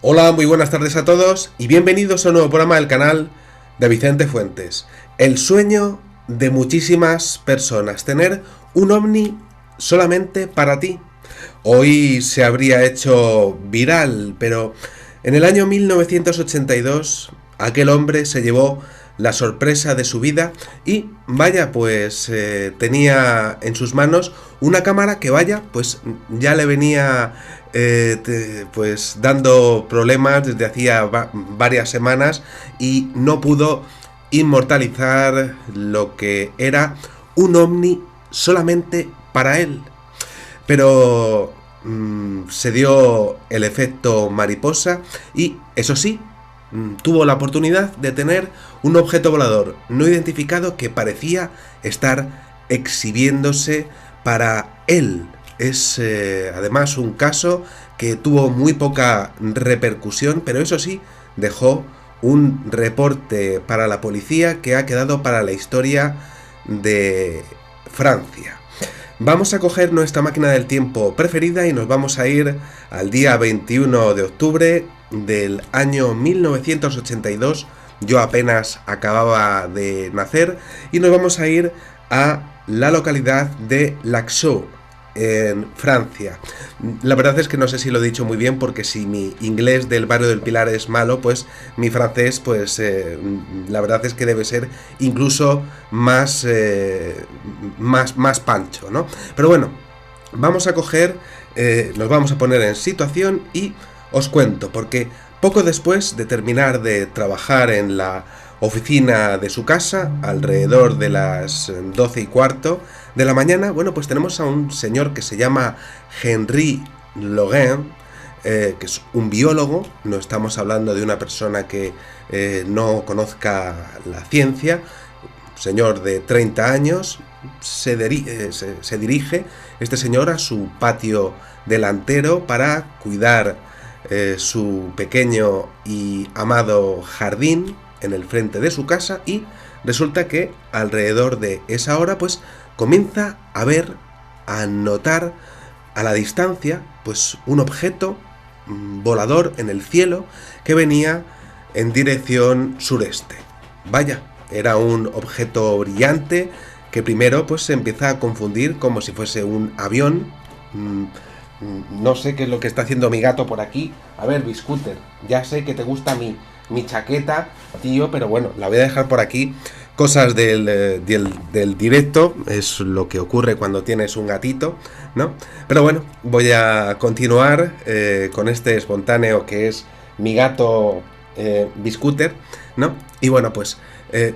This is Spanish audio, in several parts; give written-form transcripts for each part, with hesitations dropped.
Hola, muy buenas tardes a todos y bienvenidos a un nuevo programa del canal de Vicente Fuentes. El sueño de muchísimas personas, tener un ovni solamente para ti. Hoy se habría hecho viral, pero en el año 1982 aquel hombre se llevó la sorpresa de su vida y vaya, pues tenía en sus manos una cámara que vaya, pues ya le venía pues dando problemas desde hacía varias semanas y no pudo inmortalizar lo que era un ovni solamente para él. Pero se dio el efecto mariposa y, eso sí, tuvo la oportunidad de tener un objeto volador no identificado que parecía estar exhibiéndose para él. Es además un caso que tuvo muy poca repercusión, pero eso sí, dejó un reporte para la policía que ha quedado para la historia de Francia. Vamos a coger nuestra máquina del tiempo preferida y nos vamos a ir al día 21 de octubre del año 1982. Yo apenas acababa de nacer y nos vamos a ir a la localidad de Laxou, en Francia. La verdad es que no sé si lo he dicho muy bien, porque si mi inglés del barrio del Pilar es malo, pues mi francés, pues la verdad es que debe ser incluso más pancho, ¿no? Pero bueno, vamos a coger, nos vamos a poner en situación y os cuento, porque poco después de terminar de trabajar en la oficina de su casa, alrededor de las 12:15 de la mañana, bueno, pues tenemos a un señor que se llama Henri Logan, que es un biólogo. No estamos hablando de una persona que no conozca la ciencia. Un señor de 30 años, se dirige este señor a su patio delantero para cuidar su pequeño y amado jardín en el frente de su casa, y resulta que alrededor de esa hora pues comienza a ver, a notar a la distancia pues un objeto volador en el cielo que venía en dirección sureste. Vaya, era un objeto brillante que primero pues se empieza a confundir como si fuese un avión. No sé qué es lo que está haciendo mi gato por aquí. A ver, Biscooter, ya sé que te gusta mi chaqueta, tío, pero bueno, la voy a dejar por aquí. Cosas del directo, es lo que ocurre cuando tienes un gatito, ¿no? Pero bueno, voy a continuar con este espontáneo que es mi gato Biscooter, ¿no? Y bueno, pues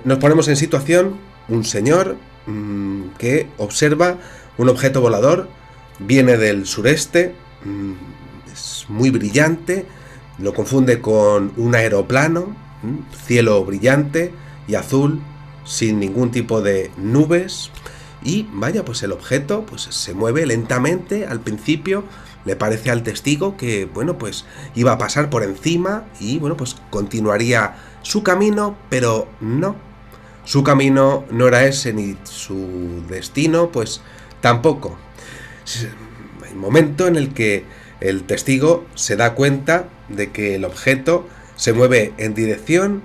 nos ponemos en situación. Un señor que observa un objeto volador, viene del sureste, es muy brillante, lo confunde con un aeroplano, cielo brillante y azul, sin ningún tipo de nubes, y vaya, pues el objeto pues se mueve lentamente. Al principio le parece al testigo que, bueno, pues iba a pasar por encima y, bueno, pues continuaría su camino, pero no. Su camino no era ese, ni su destino, pues tampoco. Hay un momento en el que el testigo se da cuenta de que el objeto se mueve en dirección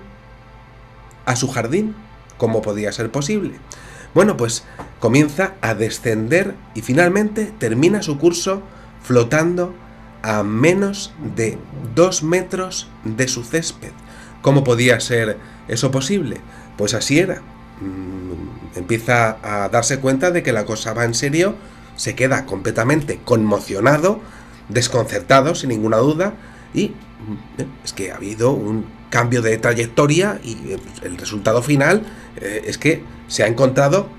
a su jardín. ¿Cómo podía ser posible? Bueno, pues comienza a descender y finalmente termina su curso flotando a menos de 2 metros de su césped. ¿Cómo podía ser eso posible? Pues así era. Empieza a darse cuenta de que la cosa va en serio, se queda completamente conmocionado, desconcertado, sin ninguna duda, y es que ha habido un cambio de trayectoria y el resultado final es que se ha encontrado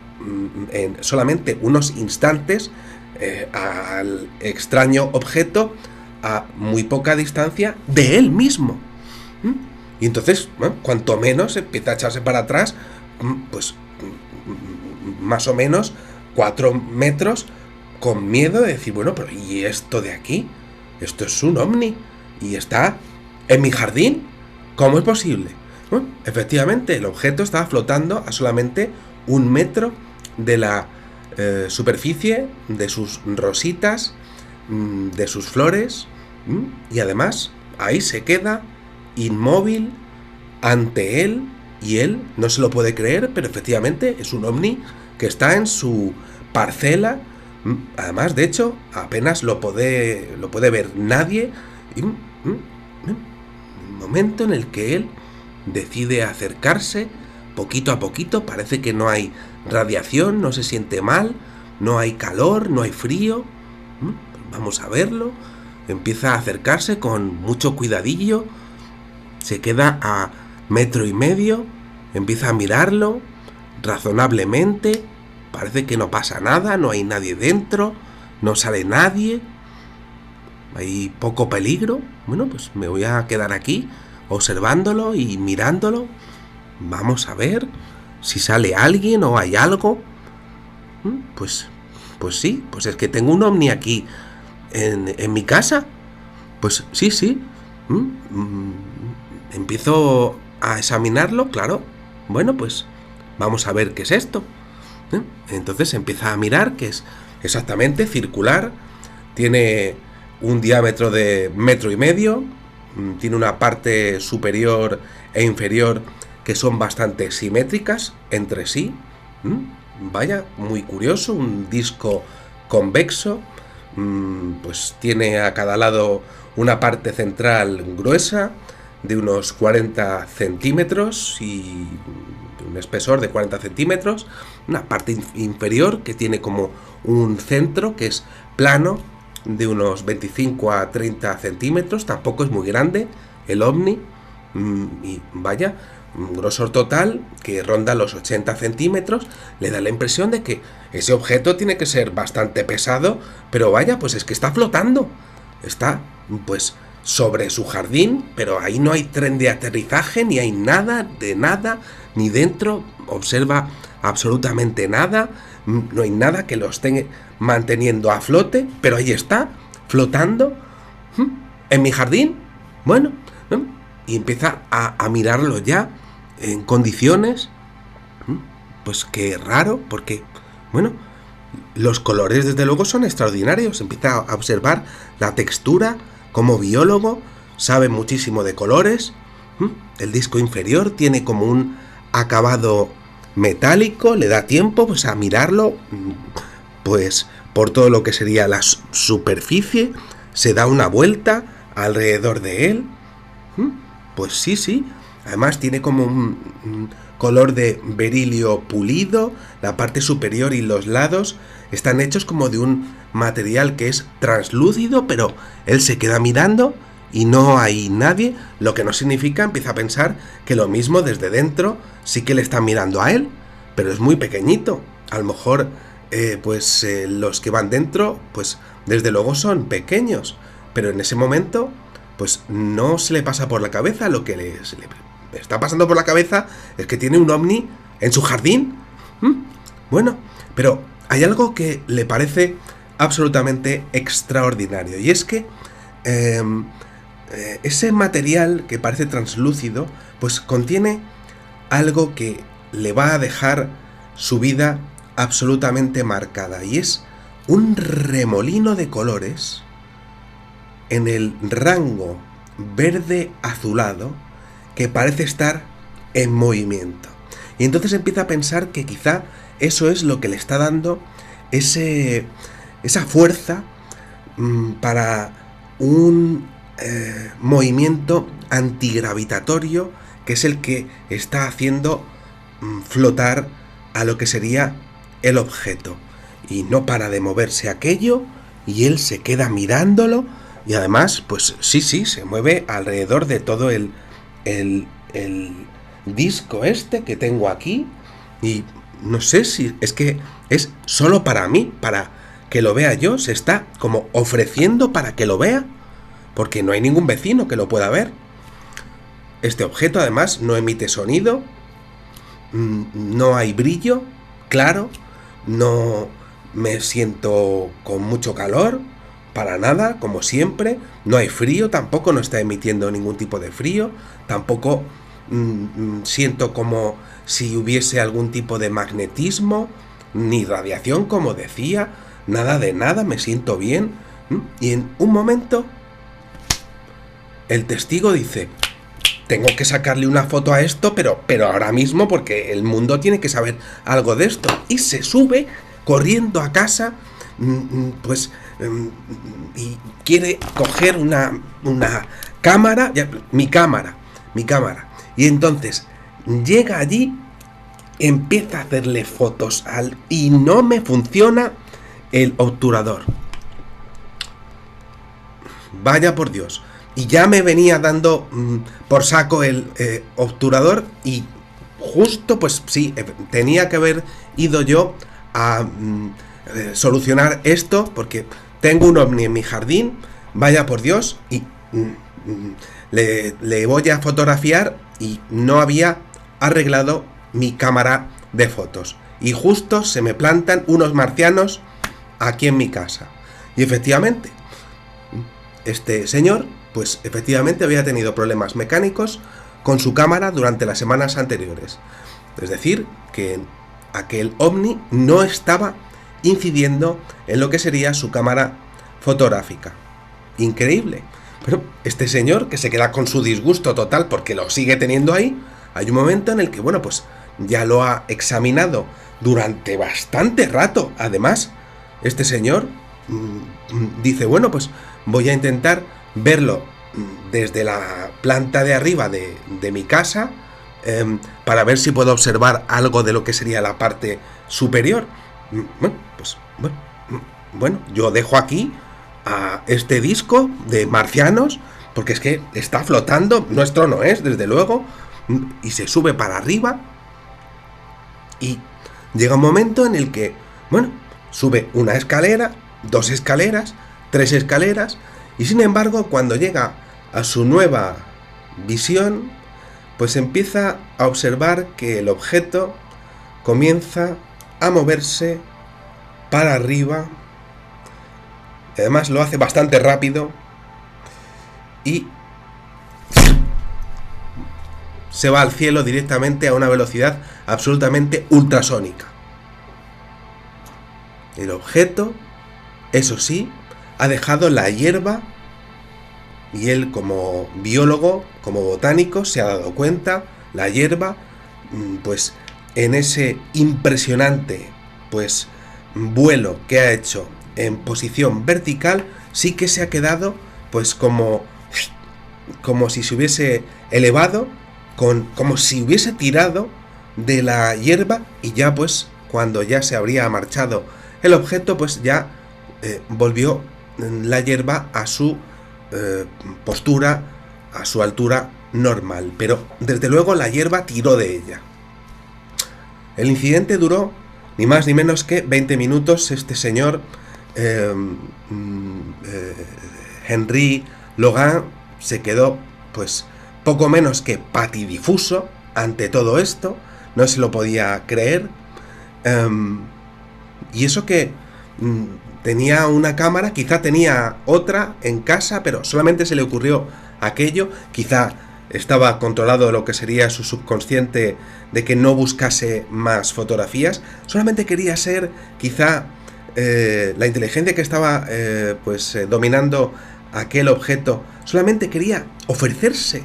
en solamente unos instantes al extraño objeto a muy poca distancia de él mismo. Y entonces, bueno, cuanto menos empieza a echarse para atrás, pues más o menos 4 metros, con miedo de decir, bueno, pero ¿y esto de aquí? Esto es un ovni y está en mi jardín. ¿Cómo es posible? Bueno, efectivamente, el objeto estaba flotando a solamente 1 metro de la superficie de sus rositas, de sus flores, y además ahí se queda, inmóvil, ante él, y él no se lo puede creer, pero efectivamente es un ovni que está en su parcela. Además, de hecho, apenas lo puede ver nadie. Y un momento en el que él decide acercarse poquito a poquito. Parece que no hay radiación, no se siente mal, no hay calor, no hay frío. Vamos a verlo. Empieza a acercarse con mucho cuidadillo. Se queda a 1,5 metros. Empieza a mirarlo razonablemente. Parece que no pasa nada, no hay nadie dentro, no sale nadie, hay poco peligro. Bueno, pues me voy a quedar aquí observándolo y mirándolo. Vamos a ver si sale alguien o hay algo. Pues sí, pues es que tengo un ovni aquí en mi casa. Pues sí. Empiezo a examinarlo, claro. Bueno, pues vamos a ver qué es esto. Entonces empieza a mirar, que es exactamente circular, tiene un diámetro de 1,5 metros, tiene una parte superior e inferior que son bastante simétricas entre sí. Vaya, muy curioso, un disco convexo, pues tiene a cada lado una parte central gruesa de unos 40 centímetros y un espesor de 40 centímetros, una parte inferior que tiene como un centro que es plano de unos 25 a 30 centímetros, tampoco es muy grande el ovni, y vaya, un grosor total que ronda los 80 centímetros, le da la impresión de que ese objeto tiene que ser bastante pesado, pero vaya, pues es que está flotando, está pues sobre su jardín, pero ahí no hay tren de aterrizaje, ni hay nada, ni dentro observa absolutamente nada, no hay nada que lo esté manteniendo a flote, pero ahí está, flotando, en mi jardín. Bueno, y empieza a mirarlo ya en condiciones, pues qué raro, porque, bueno, los colores desde luego son extraordinarios. Empieza a observar la textura. Como biólogo sabe muchísimo de colores. El disco inferior tiene como un acabado metálico, le da tiempo pues a mirarlo, pues por todo lo que sería la superficie, se da una vuelta alrededor de él. Pues sí, además tiene como un color de berilio pulido, la parte superior y los lados están hechos como de un material que es translúcido, pero él se queda mirando y no hay nadie, lo que no significa, empieza a pensar que lo mismo desde dentro sí que le están mirando a él, pero es muy pequeñito. A lo mejor los que van dentro pues desde luego son pequeños, pero en ese momento pues no se le pasa por la cabeza. Lo que le está pasando por la cabeza es que tiene un ovni en su jardín. Bueno, pero hay algo que le parece absolutamente extraordinario, y es que ese material que parece translúcido pues contiene algo que le va a dejar su vida absolutamente marcada, y es un remolino de colores en el rango verde azulado que parece estar en movimiento. Y entonces empieza a pensar que quizá eso es lo que le está dando esa fuerza para un movimiento antigravitatorio, que es el que está haciendo flotar a lo que sería el objeto. Y no para de moverse aquello, y él se queda mirándolo, y además, pues sí, se mueve alrededor de todo el disco este que tengo aquí, y no sé si es que es solo para mí, para que lo vea yo, se está como ofreciendo para que lo vea, porque no hay ningún vecino que lo pueda ver. Este objeto además no emite sonido, no hay brillo, claro, no me siento con mucho calor, para nada, como siempre, no hay frío, tampoco no está emitiendo ningún tipo de frío, tampoco siento como si hubiese algún tipo de magnetismo, ni radiación, como decía, nada de nada, me siento bien. Y en un momento el testigo dice, tengo que sacarle una foto a esto, pero ahora mismo, porque el mundo tiene que saber algo de esto. Y se sube corriendo a casa, y quiere coger una cámara, mi cámara. Y entonces llega allí, empieza a hacerle fotos y no me funciona el obturador. Vaya por Dios. Y ya me venía dando por saco el obturador y justo, pues sí, tenía que haber ido yo a solucionar esto, porque tengo un ovni en mi jardín, vaya por Dios, y le voy a fotografiar y no había arreglado mi cámara de fotos. Y justo se me plantan unos marcianos aquí en mi casa. Y efectivamente, este señor, pues efectivamente había tenido problemas mecánicos con su cámara durante las semanas anteriores. Es decir, que aquel ovni no estaba incidiendo en lo que sería su cámara fotográfica. Increíble. Pero este señor, que se queda con su disgusto total porque lo sigue teniendo ahí, hay un momento en el que, bueno, pues ya lo ha examinado durante bastante rato. Además, este señor dice, bueno, pues voy a intentar verlo desde la planta de arriba de mi casa, para ver si puedo observar algo de lo que sería la parte superior. Bueno, yo dejo aquí a este disco de marcianos, porque es que está flotando, nuestro no es, desde luego, y se sube para arriba, y llega un momento en el que, bueno, sube una escalera, 2 escaleras, 3 escaleras, y sin embargo, cuando llega a su nueva visión, pues empieza a observar que el objeto comienza a moverse para arriba. Además lo hace bastante rápido y se va al cielo directamente a una velocidad absolutamente ultrasónica. El objeto, eso sí, ha dejado la hierba, y él, como biólogo, como botánico, se ha dado cuenta, la hierba, pues en ese impresionante, pues, vuelo que ha hecho en posición vertical, sí que se ha quedado, pues, como si se hubiese elevado, como si hubiese tirado de la hierba, y ya, pues, cuando ya se habría marchado el objeto, pues ya volvió la hierba a su postura, a su altura normal, pero desde luego la hierba tiró de ella. El incidente duró ni más ni menos que 20 minutos. Este señor Henry Logan se quedó, pues, poco menos que patidifuso ante todo esto, no se lo podía creer, y eso que tenía una cámara, quizá tenía otra en casa, pero solamente se le ocurrió aquello. Quizá estaba controlado lo que sería su subconsciente de que no buscase más fotografías. Solamente quería ser, quizá, la inteligencia que estaba dominando aquel objeto, solamente quería ofrecerse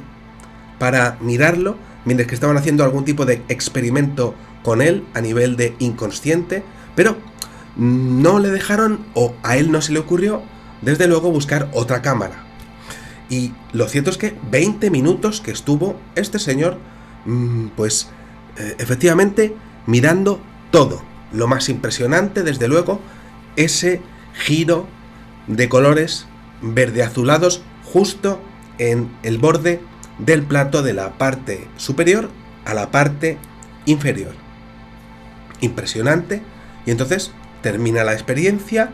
para mirarlo, mientras que estaban haciendo algún tipo de experimento con él a nivel de inconsciente, pero no le dejaron, o a él no se le ocurrió, desde luego, buscar otra cámara. Y lo cierto es que 20 minutos que estuvo este señor, efectivamente, mirando todo. Lo más impresionante, desde luego, ese giro de colores verde-azulados justo en el borde del plato, de la parte superior a la parte inferior. Impresionante. Y entonces termina la experiencia,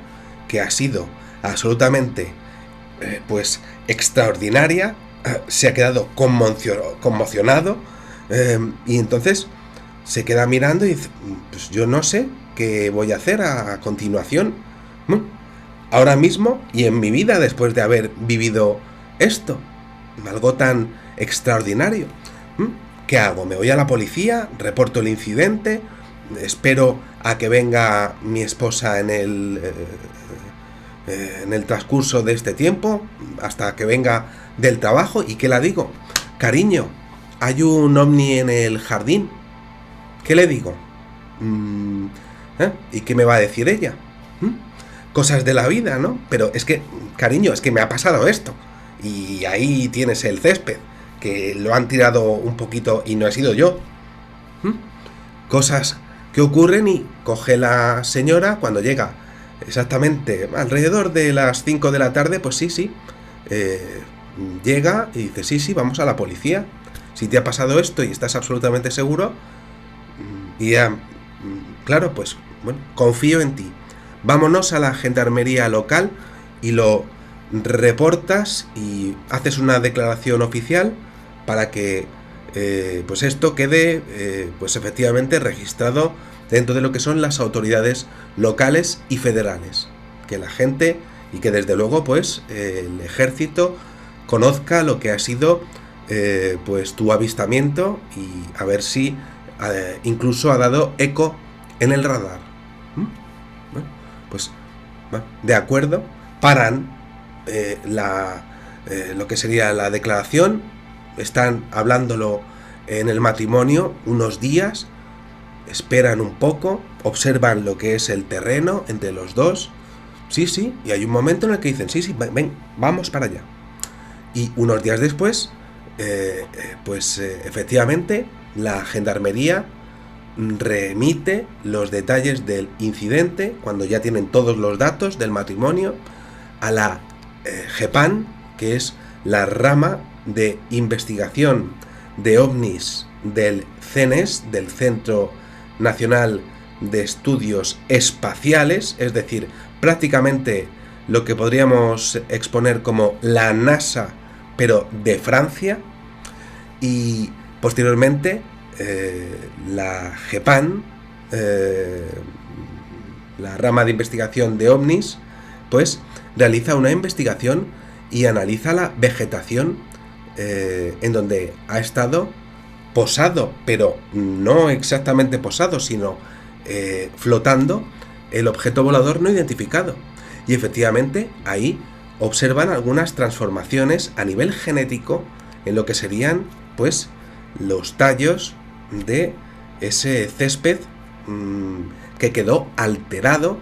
que ha sido absolutamente extraordinaria. Se ha quedado conmocionado, y entonces se queda mirando y dice, pues yo no sé qué voy a hacer a continuación. Ahora mismo y en mi vida, después de haber vivido esto, algo tan extraordinario, ¿qué hago? ¿Me voy a la policía? ¿Reporto el incidente? ¿Espero a que venga mi esposa en el transcurso de este tiempo, hasta que venga del trabajo. ¿Y qué la digo? Cariño, hay un ovni en el jardín. ¿Qué le digo? ¿Y qué me va a decir ella? Cosas de la vida, ¿no? Pero es que, cariño, es que me ha pasado esto. Y ahí tienes el césped, que lo han tirado un poquito y no he sido yo. Cosas que ocurren y coge la señora cuando llega exactamente alrededor de las 5 de la tarde, pues sí, llega y dice, sí, vamos a la policía. Si te ha pasado esto y estás absolutamente seguro, y ya, claro, pues, bueno, confío en ti. Vámonos a la gendarmería local y lo reportas y haces una declaración oficial para que pues esto quede pues efectivamente registrado dentro de lo que son las autoridades locales y federales, que la gente y que desde luego pues el ejército conozca lo que ha sido pues tu avistamiento y a ver si incluso ha dado eco en el radar. Bueno, pues de acuerdo, paran lo que sería la declaración, están hablándolo en el matrimonio unos días, esperan un poco, observan lo que es el terreno entre los dos, sí, y hay un momento en el que dicen, sí, ven, vamos para allá. Y unos días después, efectivamente, la gendarmería remite los detalles del incidente, cuando ya tienen todos los datos del matrimonio, a la GEPAN, que es la rama de investigación de ovnis del CNES, del Centro Nacional de Estudios Espaciales, es decir, prácticamente lo que podríamos exponer como la NASA, pero de Francia. Y posteriormente la GEPAN, la rama de investigación de ovnis, pues realiza una investigación y analiza la vegetación en donde ha estado posado, pero no exactamente posado, sino flotando el objeto volador no identificado. Y efectivamente ahí observan algunas transformaciones a nivel genético en lo que serían pues los tallos de ese césped que quedó alterado,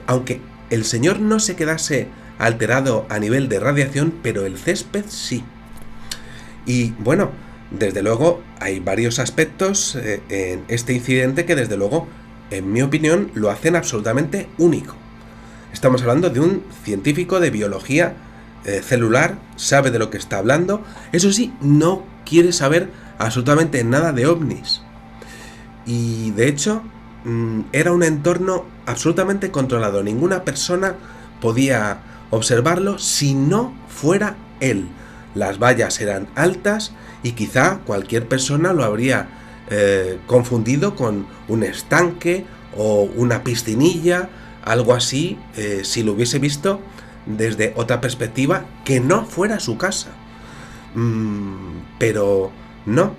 aunque el señor no se quedase alterado a nivel de radiación, pero el césped sí. Y bueno, desde luego hay varios aspectos en este incidente que desde luego, en mi opinión, lo hacen absolutamente único. Estamos hablando de un científico de biología celular, sabe de lo que está hablando, eso sí, no quiere saber absolutamente nada de ovnis. Y de hecho, era un entorno absolutamente controlado, ninguna persona podía observarlo si no fuera él. Las vallas eran altas y quizá cualquier persona lo habría confundido con un estanque o una piscinilla, algo así, si lo hubiese visto desde otra perspectiva que no fuera su casa. Pero no,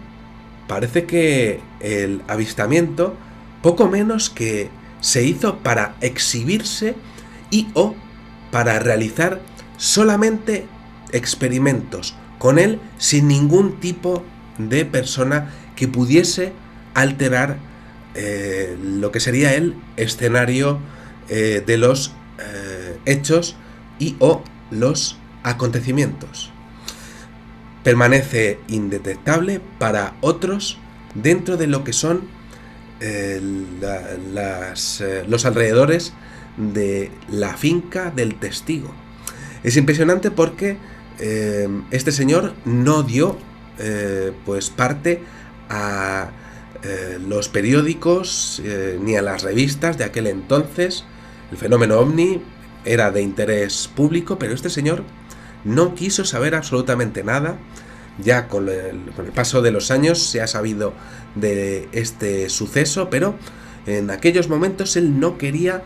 parece que el avistamiento poco menos que se hizo para exhibirse y o para realizar solamente experimentos con él sin ningún tipo de persona que pudiese alterar lo que sería el escenario de los hechos y o los acontecimientos. Permanece indetectable para otros dentro de lo que son los alrededores de la finca del testigo. Es impresionante porque este señor no dio pues parte a los periódicos ni a las revistas de aquel entonces. El fenómeno ovni era de interés público, pero este señor no quiso saber absolutamente nada. Ya con el paso de los años se ha sabido de este suceso, pero en aquellos momentos él no quería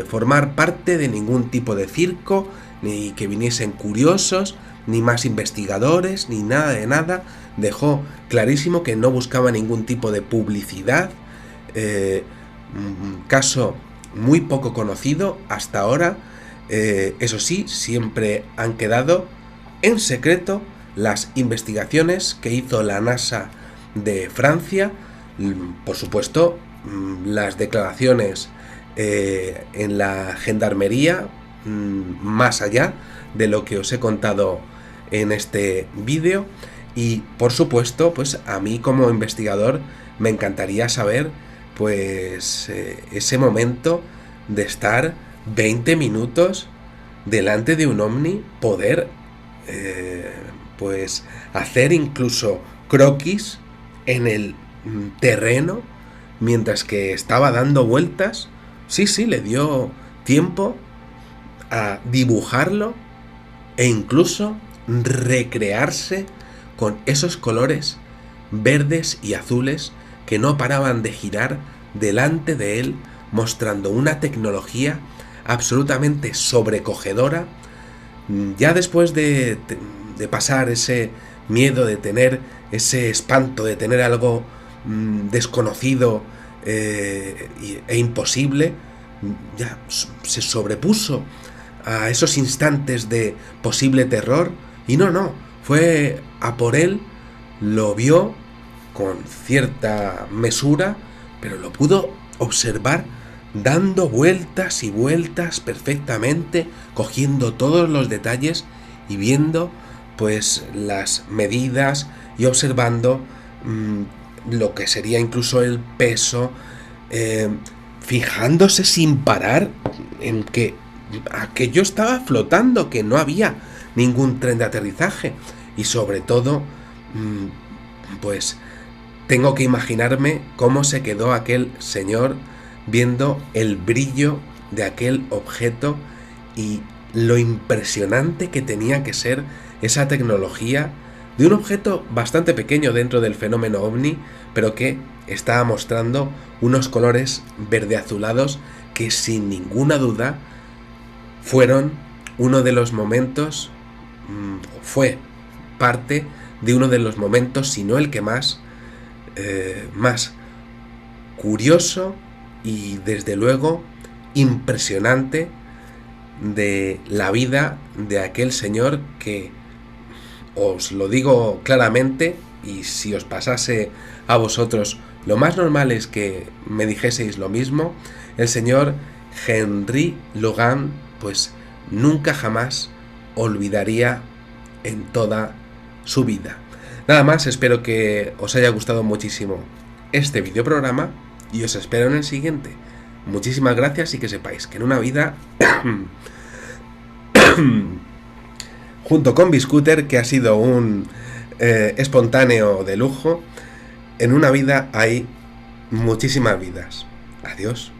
formar parte de ningún tipo de circo, ni que viniesen curiosos, ni más investigadores, ni nada de nada. Dejó clarísimo que no buscaba ningún tipo de publicidad. Un caso muy poco conocido hasta ahora. Eso sí, siempre han quedado en secreto las investigaciones que hizo la NASA de Francia, por supuesto, las declaraciones en la gendarmería, más allá de lo que os he contado en este vídeo, y por supuesto, pues a mí como investigador me encantaría saber pues ese momento de estar 20 minutos delante de un ovni, poder pues hacer incluso croquis en el terreno mientras que estaba dando vueltas. Sí, le dio tiempo a dibujarlo e incluso recrearse con esos colores verdes y azules que no paraban de girar delante de él, mostrando una tecnología absolutamente sobrecogedora. Ya después de pasar ese miedo, de tener ese espanto, de tener algo desconocido e imposible, ya se sobrepuso a esos instantes de posible terror y no, fue a por él, lo vio con cierta mesura, pero lo pudo observar dando vueltas y vueltas perfectamente, cogiendo todos los detalles y viendo pues las medidas y observando lo que sería incluso el peso, fijándose sin parar en que aquello estaba flotando, que no había ningún tren de aterrizaje. Y sobre todo, pues tengo que imaginarme cómo se quedó aquel señor viendo el brillo de aquel objeto y lo impresionante que tenía que ser esa tecnología de un objeto bastante pequeño dentro del fenómeno ovni, pero que estaba mostrando unos colores verde azulados que sin ninguna duda fueron uno de los momentos, fue parte de uno de los momentos, si no el que más curioso y desde luego impresionante de la vida de aquel señor que, os lo digo claramente, y si os pasase a vosotros, lo más normal es que me dijeseis lo mismo, el señor Henry Logan pues nunca jamás olvidaría en toda su vida. Nada más, espero que os haya gustado muchísimo este videoprograma y os espero en el siguiente. Muchísimas gracias y que sepáis que en una vida junto con Biscooter, que ha sido un espontáneo de lujo, en una vida hay muchísimas vidas. Adiós.